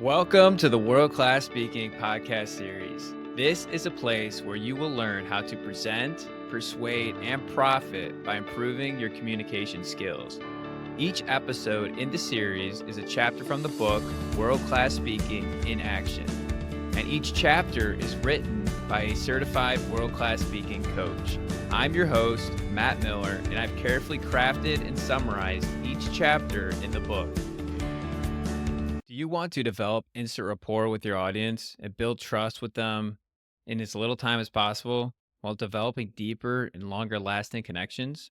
Welcome to the World Class Speaking podcast series. This is a place where you will learn how to present, persuade, and profit by improving your communication skills. Each episode in the series is a chapter from the book World Class Speaking in Action. And each chapter is written by a certified world class speaking coach. I'm your host, Matt Miller, and I've carefully crafted and summarized each chapter in the book. Do you want to develop instant rapport with your audience and build trust with them in as little time as possible while developing deeper and longer lasting connections?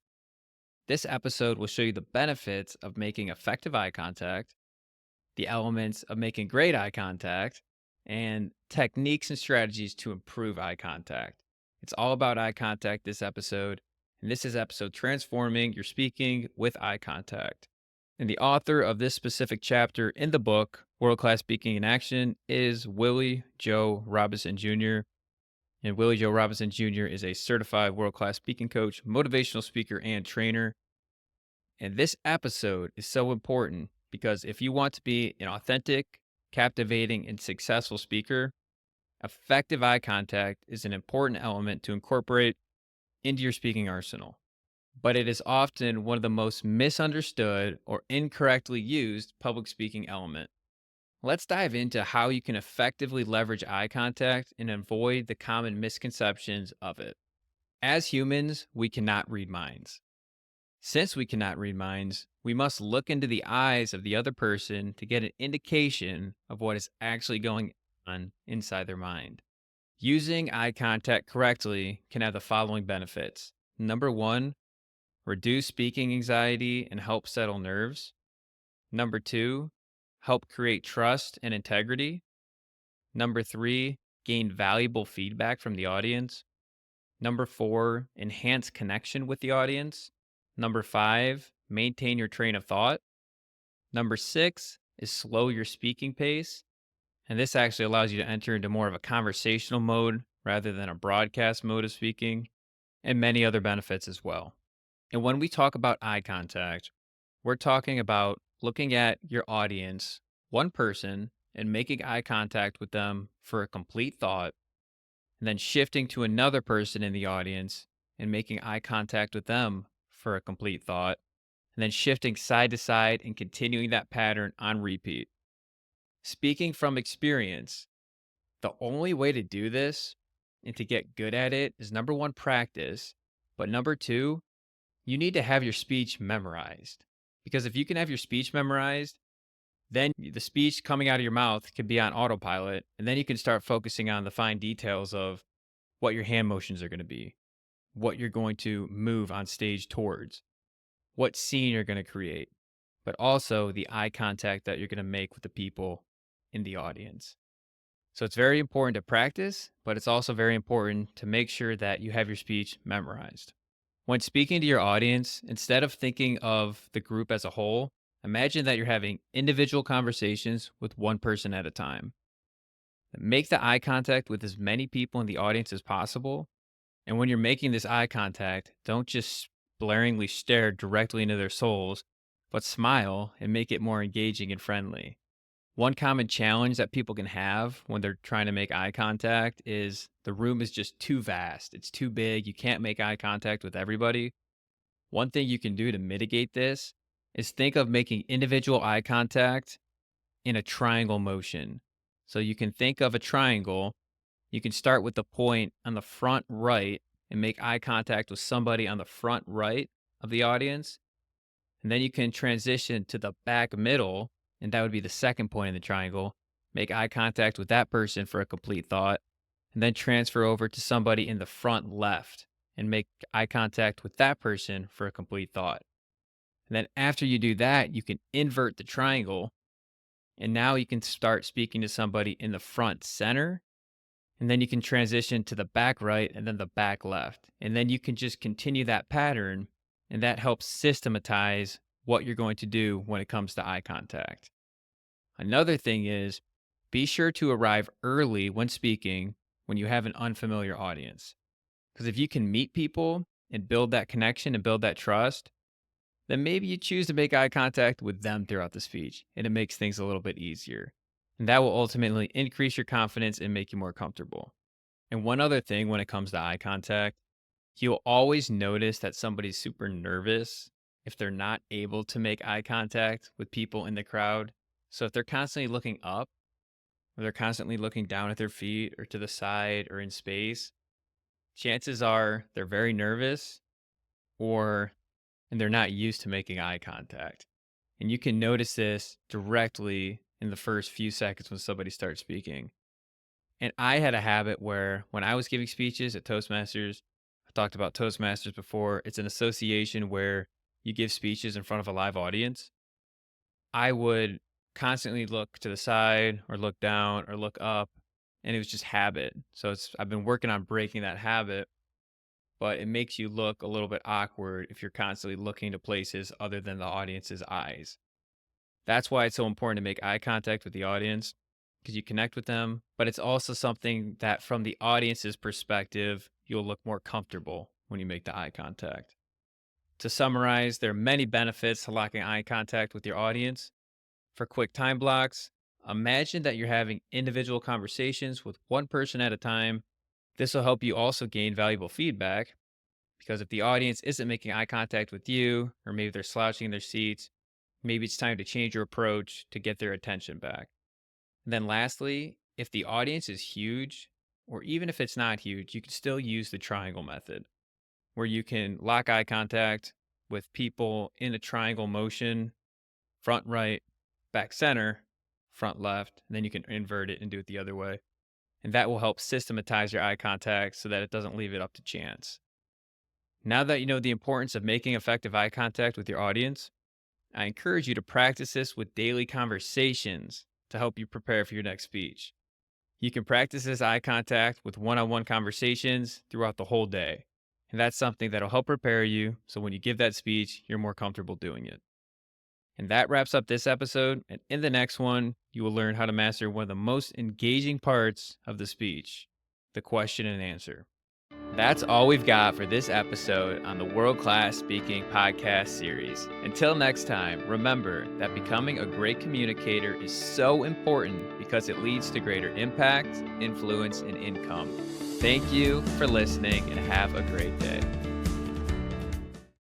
This episode will show you the benefits of making effective eye contact, the elements of making great eye contact, and techniques and strategies to improve eye contact. It's all about eye contact this episode, and this is episode Transforming Your Speaking with Eye Contact. And the author of this specific chapter in the book, World Class Speaking in Action, is Willie Joe Robinson Jr. And Willie Joe Robinson Jr. is a certified world class speaking coach, motivational speaker, and trainer. And this episode is so important because if you want to be an authentic, captivating, and successful speaker, effective eye contact is an important element to incorporate into your speaking arsenal. But it is often one of the most misunderstood or incorrectly used public speaking element. Let's dive into how you can effectively leverage eye contact and avoid the common misconceptions of it. As humans, we cannot read minds. Since we cannot read minds, we must look into the eyes of the other person to get an indication of what is actually going on inside their mind. Using eye contact correctly can have the following benefits. Number one, reduce speaking anxiety and help settle nerves. Number two, help create trust and integrity. Number three, gain valuable feedback from the audience. Number four, enhance connection with the audience. Number five, maintain your train of thought. Number six is slow your speaking pace. And this actually allows you to enter into more of a conversational mode rather than a broadcast mode of speaking, and many other benefits as well. And when we talk about eye contact, we're talking about looking at your audience, one person, and making eye contact with them for a complete thought, and then shifting to another person in the audience and making eye contact with them for a complete thought, and then shifting side to side and continuing that pattern on repeat. Speaking from experience, the only way to do this and to get good at it is number one, practice, but number two, you need to have your speech memorized. Because if you can have your speech memorized, then the speech coming out of your mouth can be on autopilot. And then you can start focusing on the fine details of what your hand motions are going to be, what you're going to move on stage towards, what scene you're going to create, but also the eye contact that you're going to make with the people in the audience. So it's very important to practice, but it's also very important to make sure that you have your speech memorized. When speaking to your audience, instead of thinking of the group as a whole, imagine that you're having individual conversations with one person at a time. Make the eye contact with as many people in the audience as possible. And when you're making this eye contact, don't just blaringly stare directly into their souls, but smile and make it more engaging and friendly. One common challenge that people can have when they're trying to make eye contact is the room is just too vast. It's too big. You can't make eye contact with everybody. One thing you can do to mitigate this is think of making individual eye contact in a triangle motion. So you can think of a triangle. You can start with the point on the front right and make eye contact with somebody on the front right of the audience. And then you can transition to the back middle, and that would be the second point in the triangle. Make eye contact with that person for a complete thought, and then transfer over to somebody in the front left and make eye contact with that person for a complete thought. And then after you do that, you can invert the triangle, and now you can start speaking to somebody in the front center, and then you can transition to the back right and then the back left. And then you can just continue that pattern, and that helps systematize what you're going to do when it comes to eye contact. Another thing is be sure to arrive early when speaking when you have an unfamiliar audience. Because if you can meet people and build that connection and build that trust, then maybe you choose to make eye contact with them throughout the speech, and it makes things a little bit easier. And that will ultimately increase your confidence and make you more comfortable. And one other thing when it comes to eye contact, you'll always notice that somebody's super nervous if they're not able to make eye contact with people in the crowd. So if they're constantly looking up, or they're constantly looking down at their feet or to the side or in space, chances are they're very nervous or and they're not used to making eye contact. And you can notice this directly in the first few seconds when somebody starts speaking. And I had a habit where when I was giving speeches at Toastmasters, I talked about Toastmasters before. It's an association where you give speeches in front of a live audience. I would constantly look to the side or look down or look up, and it was just habit. So I've been working on breaking that habit, but it makes you look a little bit awkward if you're constantly looking to places other than the audience's eyes. That's why it's so important to make eye contact with the audience because you connect with them, but it's also something that from the audience's perspective, you'll look more comfortable when you make the eye contact. To summarize, there are many benefits to locking eye contact with your audience. For quick time blocks, imagine that you're having individual conversations with one person at a time. This will help you also gain valuable feedback because if the audience isn't making eye contact with you, or maybe they're slouching in their seats, maybe it's time to change your approach to get their attention back. And then lastly, if the audience is huge, or even if it's not huge, you can still use the triangle method where you can lock eye contact with people in a triangle motion, front right, back center, front left, and then you can invert it and do it the other way. And that will help systematize your eye contact so that it doesn't leave it up to chance. Now that you know the importance of making effective eye contact with your audience, I encourage you to practice this with daily conversations to help you prepare for your next speech. You can practice this eye contact with one on one conversations throughout the whole day. And that's something that'll help prepare you so when you give that speech, you're more comfortable doing it. And that wraps up this episode. And in the next one, you will learn how to master one of the most engaging parts of the speech, the question and answer. That's all we've got for this episode on the World Class Speaking podcast series. Until next time, remember that becoming a great communicator is so important because it leads to greater impact, influence, and income. Thank you for listening and have a great day.